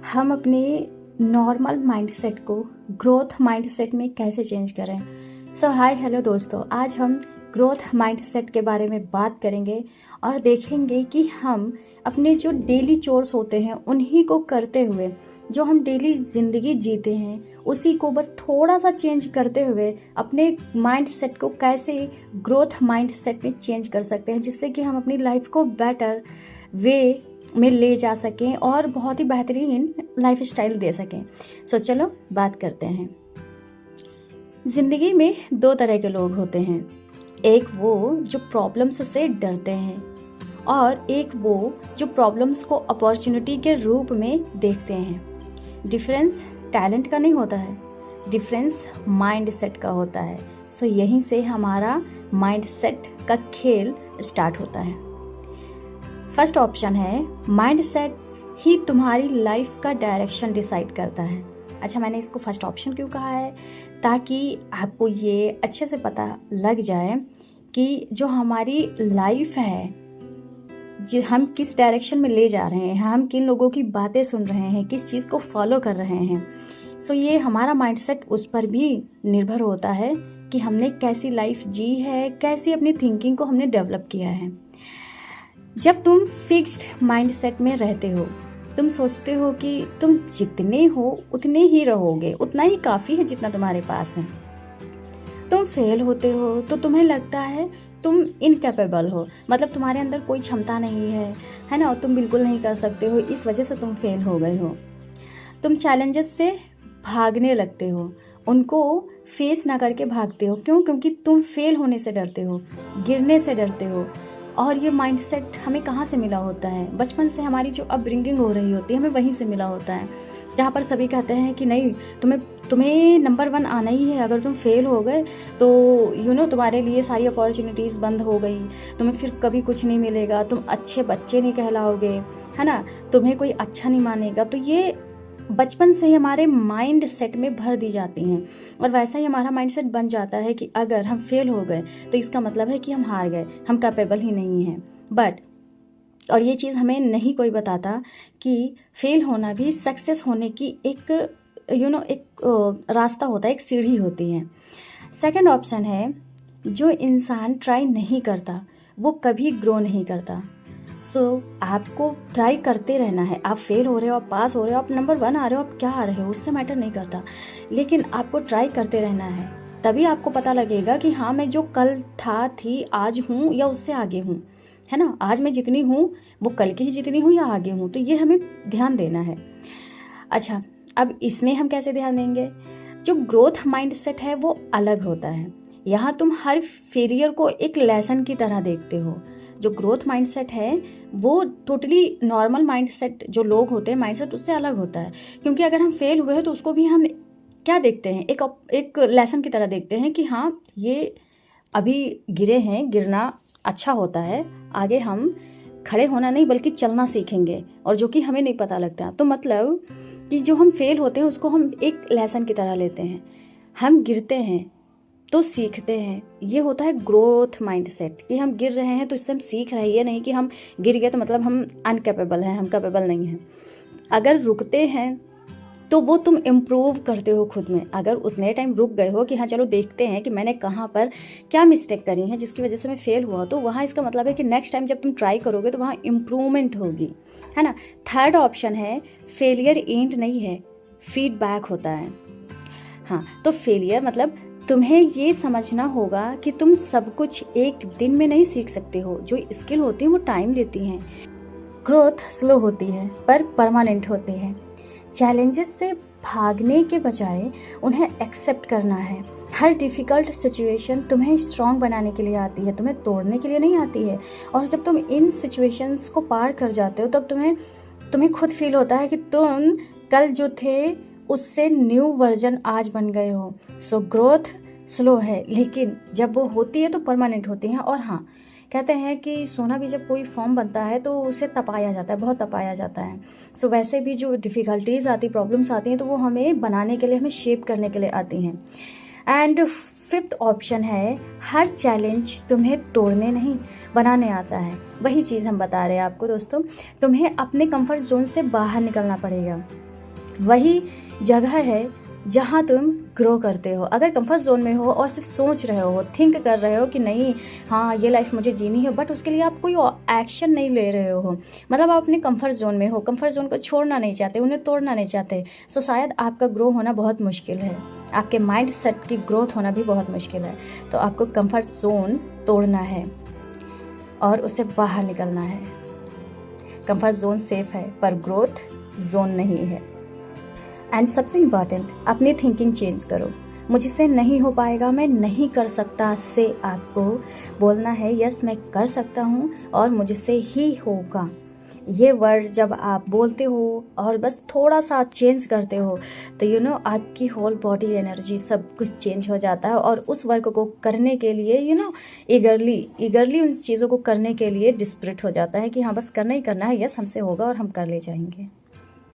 हम अपने normal mindset को ग्रोथ माइंडसेट में कैसे चेंज करें। हाय हेलो दोस्तों, आज हम ग्रोथ माइंडसेट के बारे में बात करेंगे और देखेंगे कि हम अपने जो डेली चोर्स होते हैं उन्हीं को करते हुए, जो हम डेली ज़िंदगी जीते हैं उसी को बस थोड़ा सा चेंज करते हुए अपने माइंडसेट को कैसे ग्रोथ माइंडसेट में चेंज कर सकते हैं, जिससे कि हम अपनी लाइफ को बेटर वे में ले जा सकें और बहुत ही बेहतरीन लाइफ स्टाइल दे सकें। चलो बात करते हैं। ज़िंदगी में दो तरह के लोग होते हैं, एक वो जो प्रॉब्लम्स से डरते हैं और एक वो जो प्रॉब्लम्स को अपॉर्चुनिटी के रूप में देखते हैं। डिफरेंस टैलेंट का नहीं होता है, डिफरेंस माइंड सेट का होता है। यहीं से हमारा माइंड सेट का खेल स्टार्ट होता है। फर्स्ट ऑप्शन है, माइंड सेट ही तुम्हारी लाइफ का डायरेक्शन डिसाइड करता है। अच्छा, मैंने इसको फर्स्ट ऑप्शन क्यों कहा है, ताकि आपको ये अच्छे से पता लग जाए कि जो हमारी लाइफ है, हम किस डायरेक्शन में ले जा रहे हैं, हम किन लोगों की बातें सुन रहे हैं, किस चीज़ को फॉलो कर रहे हैं। ये हमारा माइंडसेट उस पर भी निर्भर होता है कि हमने कैसी लाइफ जी है, कैसी अपनी थिंकिंग को हमने डेवलप किया है। जब तुम फिक्स्ड माइंडसेट में रहते हो, तुम सोचते हो कि तुम जितने हो उतने ही रहोगे, उतना ही काफ़ी है जितना तुम्हारे पास है। तुम फेल होते हो तो तुम्हें लगता है तुम इनकैपेबल हो, मतलब तुम्हारे अंदर कोई क्षमता नहीं है ना, और तुम बिल्कुल नहीं कर सकते हो, इस वजह से तुम फेल हो गए हो। तुम चैलेंजेस से भागने लगते हो, उनको फेस ना करके भागते हो। क्यों? क्योंकि तुम फेल होने से डरते हो, गिरने से डरते हो। और ये माइंडसेट हमें कहाँ से मिला होता है? बचपन से हमारी जो अपब्रिंगिंग हो रही होती है हमें वहीं से मिला होता है, जहाँ पर सभी कहते हैं कि नहीं, तुम्हें नंबर 1 आना ही है। अगर तुम फेल हो गए तो तुम्हारे लिए सारी अपॉर्चुनिटीज़ बंद हो गई, तुम्हें फिर कभी कुछ नहीं मिलेगा, तुम अच्छे बच्चे नहीं कहलाओगे, है ना, तुम्हें कोई अच्छा नहीं मानेगा। तो ये बचपन से ही हमारे माइंड सेट में भर दी जाती हैं और वैसा ही हमारा माइंड सेट बन जाता है कि अगर हम फेल हो गए तो इसका मतलब है कि हम हार गए, हम कैपेबल ही नहीं हैं। और ये चीज़ हमें नहीं कोई बताता कि फेल होना भी सक्सेस होने की एक रास्ता होता है, एक सीढ़ी होती है। सेकंड ऑप्शन है, जो इंसान ट्राई नहीं करता वो कभी ग्रो नहीं करता। आपको ट्राई करते रहना है। आप फेल हो रहे हो, आप पास हो रहे हो, आप नंबर 1 आ रहे हो, आप क्या आ रहे हो, उससे मैटर नहीं करता, लेकिन आपको ट्राई करते रहना है। तभी आपको पता लगेगा कि हाँ, मैं जो कल थी आज हूँ या उससे आगे हूँ, है ना। आज मैं जितनी हूँ वो कल की ही जितनी हूँ या आगे हूँ, तो ये हमें ध्यान देना है। अच्छा, अब इसमें हम कैसे ध्यान देंगे? जो ग्रोथ माइंडसेट है वो अलग होता है। यहाँ तुम हर फेलियर को एक लेसन की तरह देखते हो। जो ग्रोथ माइंडसेट है वो टोटली नॉर्मल माइंडसेट जो लोग होते हैं माइंडसेट उससे अलग होता है, क्योंकि अगर हम फेल हुए हैं तो उसको भी हम क्या देखते हैं, एक लेसन की तरह देखते हैं कि हाँ, ये अभी गिरे हैं, गिरना अच्छा होता है, आगे हम खड़े होना नहीं बल्कि चलना सीखेंगे, और जो कि हमें नहीं पता लगता। तो मतलब कि जो हम फेल होते हैं उसको हम एक लेसन की तरह लेते हैं, हम गिरते हैं तो सीखते हैं। ये होता है ग्रोथ माइंडसेट कि हम गिर रहे हैं तो इससे हम सीख रहे हैं, ये नहीं कि हम गिर गए तो मतलब हम अनकैपेबल हैं, हम कैपेबल नहीं हैं। अगर रुकते हैं तो वो तुम इम्प्रूव करते हो खुद में। अगर उतने टाइम रुक गए हो कि हाँ चलो देखते हैं कि मैंने कहाँ पर क्या मिस्टेक करी है जिसकी वजह से मैं फेल हुआ, तो वहाँ इसका मतलब है कि नेक्स्ट टाइम जब तुम ट्राई करोगे तो वहाँ इम्प्रूवमेंट होगी, है ना। थर्ड ऑप्शन है, फेलियर एंड नहीं है, फीडबैक होता है। हाँ, तो फेलियर मतलब तुम्हें ये समझना होगा कि तुम सब कुछ एक दिन में नहीं सीख सकते हो। जो स्किल होती है वो टाइम लेती हैं। ग्रोथ स्लो होती है पर परमानेंट होती है। चैलेंजेस से भागने के बजाय उन्हें एक्सेप्ट करना है। हर डिफ़िकल्ट सिचुएशन तुम्हें स्ट्रॉन्ग बनाने के लिए आती है, तुम्हें तोड़ने के लिए नहीं आती है। और जब तुम इन सिचुएशंस को पार कर जाते हो तब तुम्हें खुद फील होता है कि तुम कल जो थे उससे न्यू वर्जन आज बन गए हो। ग्रोथ स्लो है, लेकिन जब वो होती है तो परमानेंट होती है। और हाँ, कहते हैं कि सोना भी जब कोई फॉर्म बनता है तो उसे तपाया जाता है, बहुत तपाया जाता है। वैसे भी जो डिफ़िकल्टीज़ आती, प्रॉब्लम्स आती हैं, तो वो हमें बनाने के लिए, हमें शेप करने के लिए आती हैं। एंड फिफ्थ ऑप्शन है, हर चैलेंज तुम्हें तोड़ने नहीं बनाने आता है। वही चीज़ हम बता रहे हैं आपको दोस्तों, तुम्हें अपने कंफर्ट जोन से बाहर निकलना पड़ेगा। वही जगह है जहाँ तुम ग्रो करते हो। अगर कंफर्ट जोन में हो और सिर्फ सोच रहे हो, थिंक कर रहे हो कि नहीं हाँ ये लाइफ मुझे जीनी है, बट उसके लिए आप कोई एक्शन नहीं ले रहे हो, मतलब आप अपने कंफर्ट जोन में हो, कंफर्ट जोन को छोड़ना नहीं चाहते, उन्हें तोड़ना नहीं चाहते, तो शायद आपका ग्रो होना बहुत मुश्किल है, आपके माइंड सेट की ग्रोथ होना भी बहुत मुश्किल है। तो आपको कंफर्ट जोन तोड़ना है और उससे बाहर निकलना है। कंफर्ट जोन सेफ है पर ग्रोथ जोन नहीं है। एंड सबसे इम्पॉर्टेंट, अपनी थिंकिंग चेंज करो। मुझसे नहीं हो पाएगा, मैं नहीं कर सकता से आपको बोलना है यस मैं कर सकता हूँ और मुझसे ही होगा। ये वर्ड जब आप बोलते हो और बस थोड़ा सा चेंज करते हो तो आपकी होल बॉडी एनर्जी सब कुछ चेंज हो जाता है और उस वर्क को करने के लिए ईगरली उन चीज़ों को करने के लिए डिस्परेट हो जाता है कि हाँ बस करना ही करना है, यस हमसे होगा और हम कर ले जाएंगे।